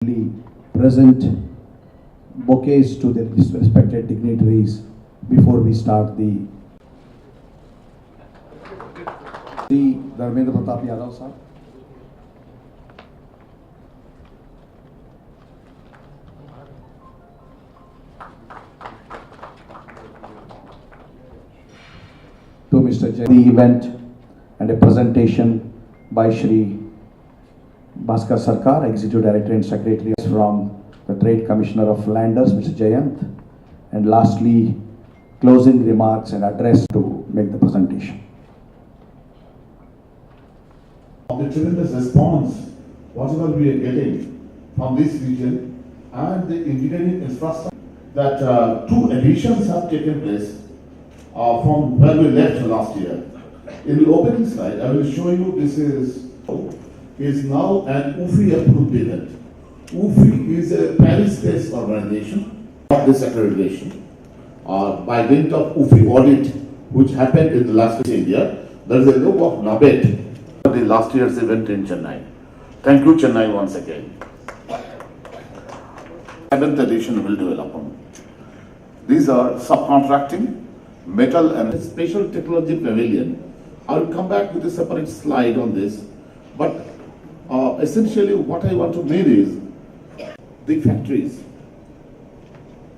Present bouquets to the respected dignitaries before we start the Dharmendra Pratap Yadav sir. To Mr. Jay, the event and a presentation by Shri Bhaskar Sarkar, Executive Director and Secretary from the Trade Commissioner of Landers, Mr. Jayant, and lastly, closing remarks and address to make the presentation. The tremendous response, whatever we are getting from this region and the engineering infrastructure, that two additions have taken place from where we left last year. In the opening slide, I will show you this is now an UFI approved event. UFI is a Paris-based organization of this accreditation. By dint of UFI audit, which happened in the last year, there is a logo of NABET for the last year's event in Chennai. Thank you, Chennai, once again. 7th edition will develop on. These are subcontracting, metal and spatial technology pavilion. I will come back with a separate slide on this, but essentially what I want to mean is the factories.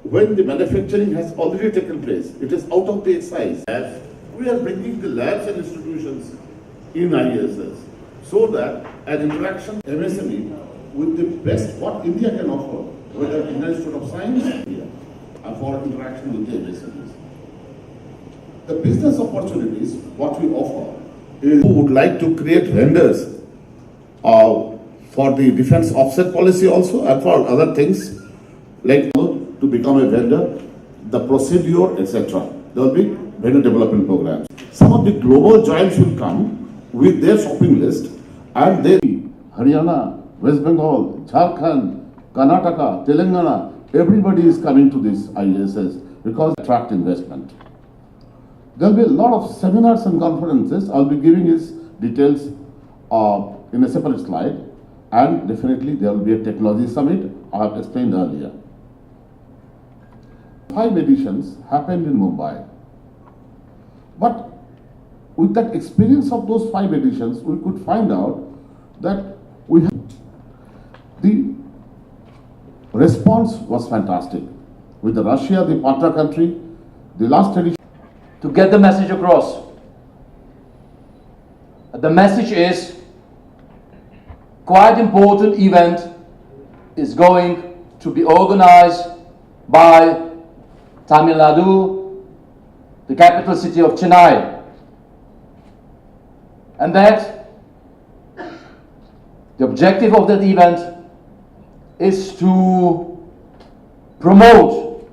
When the manufacturing has already taken place, it is out of the size. We are bringing the labs and institutions in ISS so that an interaction MSME with the best what India can offer, whether Indian Institute of Science India, and for interaction with the MSMEs. The business opportunities, what we offer is who would like to create vendors for the defense offset policy also and for other things like to become a vendor, the procedure, etc. There will be vendor development programs. Some of the global giants will come with their shopping list and they Haryana, West Bengal, Jharkhand, Karnataka, Telangana, everybody is coming to this ISS because they attract investment. There will be a lot of seminars and conferences. I'll be giving his details in a separate slide, and definitely there will be a technology summit I have explained earlier. 5 editions happened in Mumbai, but with that experience of those 5 editions, we could find out that we have the response was fantastic. With Russia, the partner country, the last edition. To get the message across. The message is quite important event is going to be organized by Tamil Nadu, the capital city of Chennai. And that the objective of that event is to promote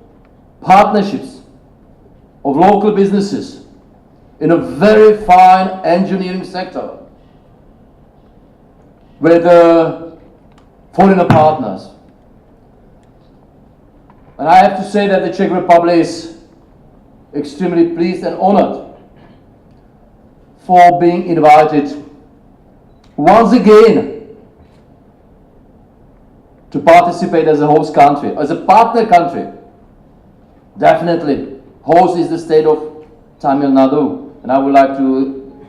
partnerships of local businesses in a very fine engineering sector with foreign partners. And I have to say that the Czech Republic is extremely pleased and honored for being invited once again to participate as a host country, as a partner country. Definitely. Host is the state of Tamil Nadu, and I would like to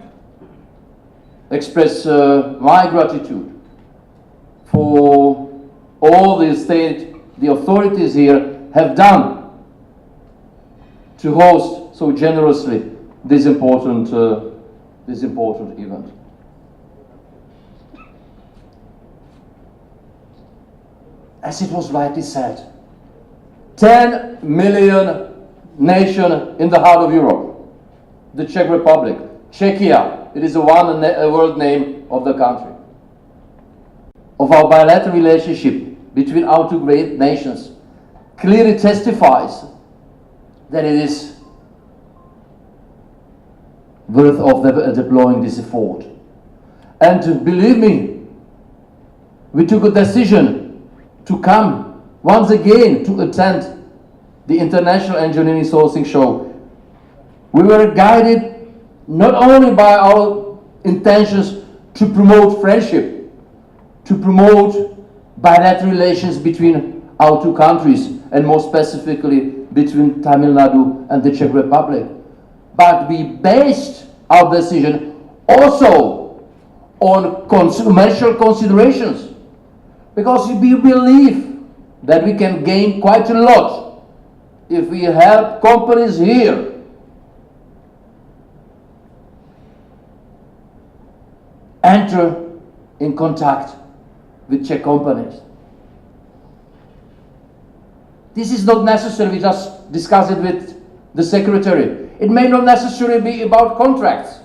express my gratitude for all the authorities here have done to host so generously this important event. As it was rightly said, 10 million nation in the heart of Europe, the Czech Republic, Czechia, it is a world name of the country. Of our bilateral relationship between our two great nations clearly testifies that it is worth of deploying this effort. And believe me, we took a decision to come once again to attend the International Engineering Sourcing Show. We were guided not only by our intentions to promote friendship, to promote bilateral relations between our two countries, and more specifically between Tamil Nadu and the Czech Republic. But we based our decision also on commercial considerations, because we believe that we can gain quite a lot if we help companies here enter in contact with Czech companies. This is not necessary, we just discuss it with the secretary. It may not necessarily be about contracts,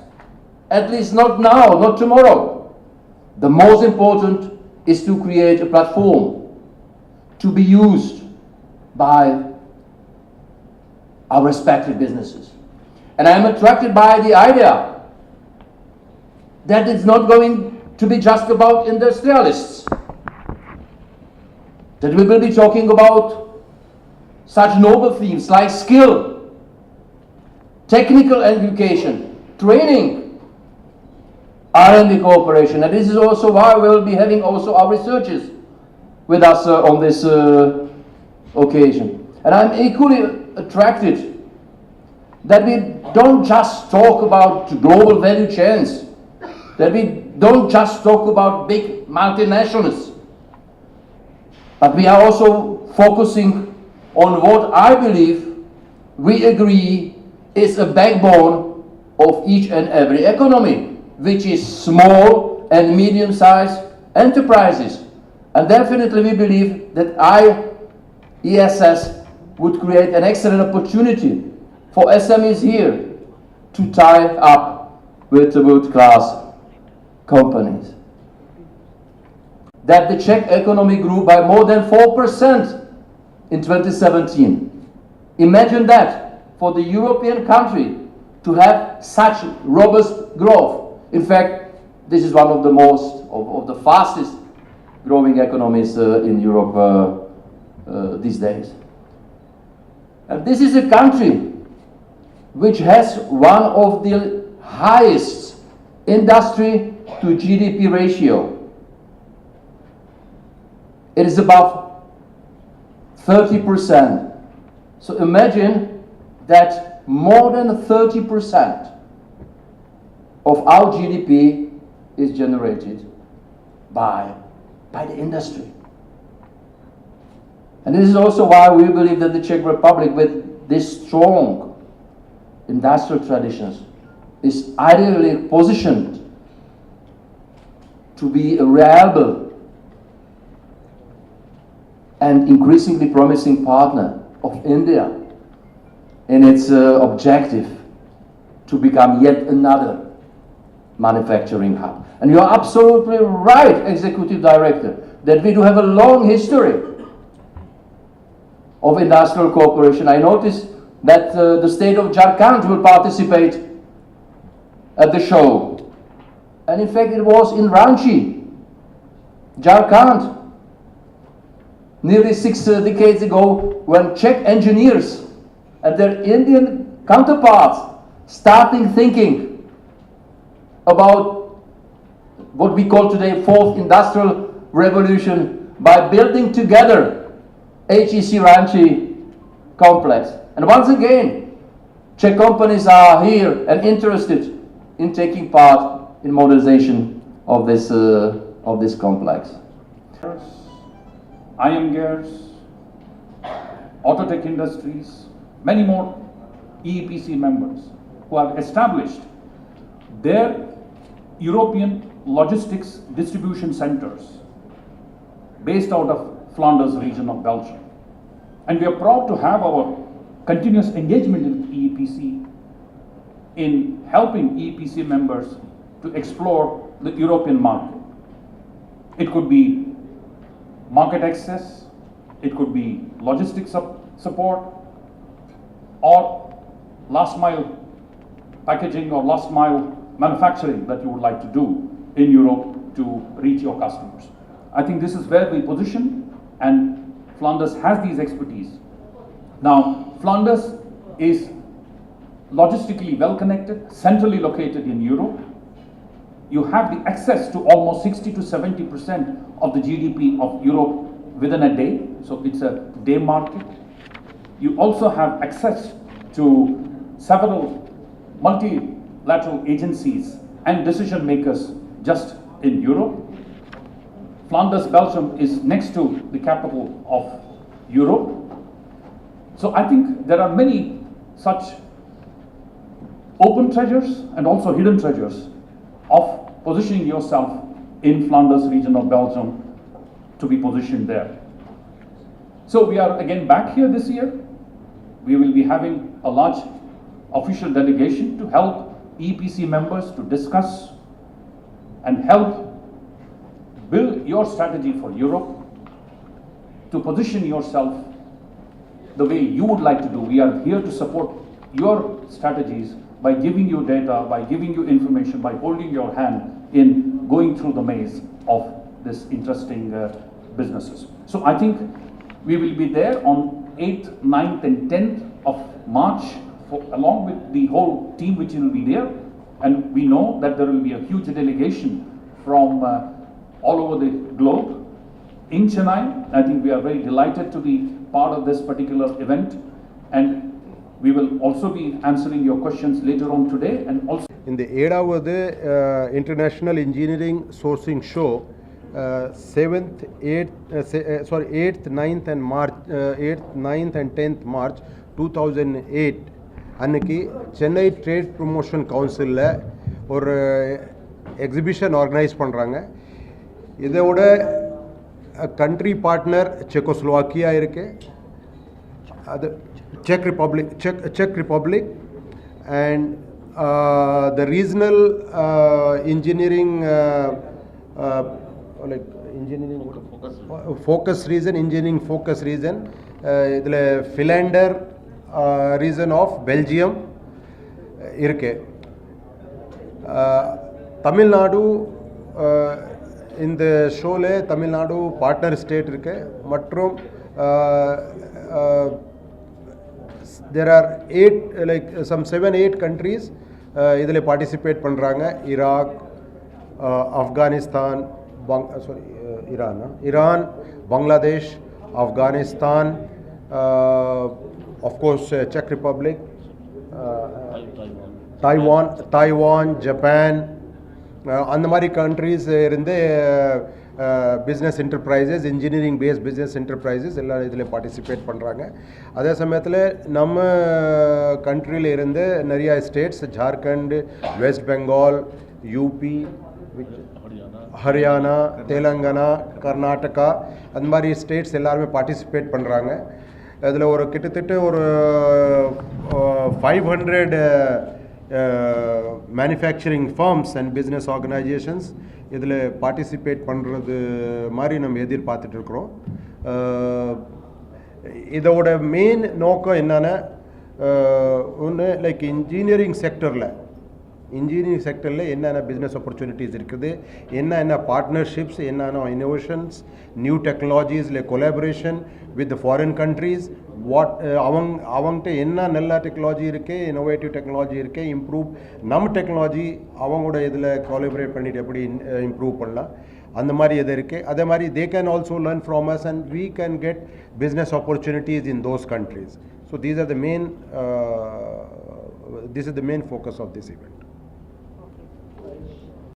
at least not now, not tomorrow. The most important is to create a platform to be used by our respective businesses. And I'm attracted by the idea that it's not going to be just about industrialists, that we will be talking about such noble themes like skill, technical education, training, R&D cooperation. And this is also why we will be having also our researchers with us on this occasion. And I'm equally attracted that we don't just talk about global value chains, that we don't just talk about big multinationals, but we are also focusing on what I believe we agree is a backbone of each and every economy, which is small and medium-sized enterprises. And definitely we believe that IESS would create an excellent opportunity for SMEs here to tie up with the world-class companies. That the Czech economy grew by more than 4% in 2017. Imagine that for the European country to have such robust growth. In fact, this is one of the of the fastest growing economies in Europe these days. And this is a country which has one of the highest industry to GDP ratio. It is above 30%. So imagine that more than 30% of our GDP is generated by the industry. And this is also why we believe that the Czech Republic, with this strong industrial traditions, is ideally positioned to be a reliable and increasingly promising partner of India in its objective to become yet another manufacturing hub. And you are absolutely right, Executive Director, that we do have a long history of industrial cooperation. I noticed that the state of Jharkhand will participate at the show. And in fact, it was in Ranchi, Jharkhand, nearly 6 decades ago, when Czech engineers and their Indian counterparts started thinking about what we call today fourth industrial revolution by building together HEC Ranchi complex. And once again, Czech companies are here and interested in taking part in modernization of this complex. Iron Gears, Autotech Industries, many more EEPC members who have established their European logistics distribution centers based out of Flanders region of Belgium. And we are proud to have our continuous engagement with EEPC in helping EEPC members to explore the European market. It could be market access, it could be logistics support, or last mile packaging or last mile manufacturing that you would like to do in Europe to reach your customers. I think this is where we position, and Flanders has these expertise. Now, Flanders is logistically well connected, centrally located in Europe. You have the access to almost 60 to 70% of the GDP of Europe within a day. So it's a day market. You also have access to several multilateral agencies and decision makers just in Europe. Flanders, Belgium is next to the capital of Europe. So I think there are many such open treasures and also hidden treasures of positioning yourself in Flanders region of Belgium to be positioned there. So we are again back here this year. We will be having a large official delegation to help EEPC members to discuss and help build your strategy for Europe, to position yourself the way you would like to do. We are here to support your strategies by giving you data, by giving you information, by holding your hand in going through the maze of this interesting businesses. So I think we will be there on 8th, 9th and 10th of March along with the whole team which will be there, and we know that there will be a huge delegation from all over the globe in Chennai. I think we are very delighted to be part of this particular event, and we will also be answering your questions later on today and also in the ஏழாவது International Engineering Sourcing Show 7th, 8th, 9th and March 8th, 9th and 10th March 2008 அன்னைக்கு Chennai trade promotion கவுன்சிலில் ஒரு exhibition organise பண்ணுறாங்க. இதோட country partner Czechoslovakia இருக்குது, அது check republic and the regional engineering like engineering focus region, engineering focus region, இதில் Philander region of Belgium இருக்கு. தமிழ்நாடு இந்த ஷோவில் தமிழ்நாடு பார்ட்னர் ஸ்டேட் இருக்கு மற்றும் there are 8 like some 7-8 countries இதில் participate பண்ணுறாங்க. Iraq, Afghanistan, Iran, Bangladesh, Afghanistan, of course Czech Republic, Taiwan, Japan, அந்த மாதிரி கண்ட்ரீஸ் இருந்து business enterprises, engineering based business enterprises எல்லாம் இதில் பார்ட்டிசிபேட் பண்ணுறாங்க. அதே சமயத்தில் நம்ம கண்ட்ரியில் இருந்து நிறையா ஸ்டேட்ஸ், ஜார்க்கண்ட், வெஸ்ட் பெங்கால், யூபி, ஹரியானா, தெலுங்கானா, கர்நாடகா, அந்த மாதிரி ஸ்டேட்ஸ் எல்லாருமே பார்ட்டிசிபேட் பண்ணுறாங்க. அதில் ஒரு கிட்டத்தட்ட ஒரு 500 manufacturing firms and business organisations இதில் பார்ட்டிசிபேட் பண்ணுறது மாதிரி நம்ம எதிர்பார்த்துட்ருக்குறோம். இதோட மெயின் நோக்கம் என்னென்னா, ஒன்று லைக் இன்ஜினியரிங் செக்டரில் என்னென்ன பிஸ்னஸ் ஆப்பர்ச்சுனிட்டிஸ் இருக்குது, என்னென்ன பார்ட்னர்ஷிப்ஸ், என்னென்ன இன்னோவேஷன்ஸ், நியூ டெக்னாலஜிஸில் கொலாபரேஷன் வித் ஃபாரின் கண்ட்ரீஸ், அவங்ககிட்ட என்ன நல்ல டெக்னாலஜி இருக்குது, இன்னோவேட்டிவ் டெக்னாலஜி இருக்குது, இம்ப்ரூவ் நம்ம டெக்னாலஜி அவங்களோட இதில் கொலாபரேட் பண்ணிட்டு எப்படி இம்ப்ரூவ் பண்ணலாம், அந்த மாதிரி இது இருக்குது. அதே மாதிரி they can also learn from us and we can get business opportunities in those countries. So this is the main focus of this event.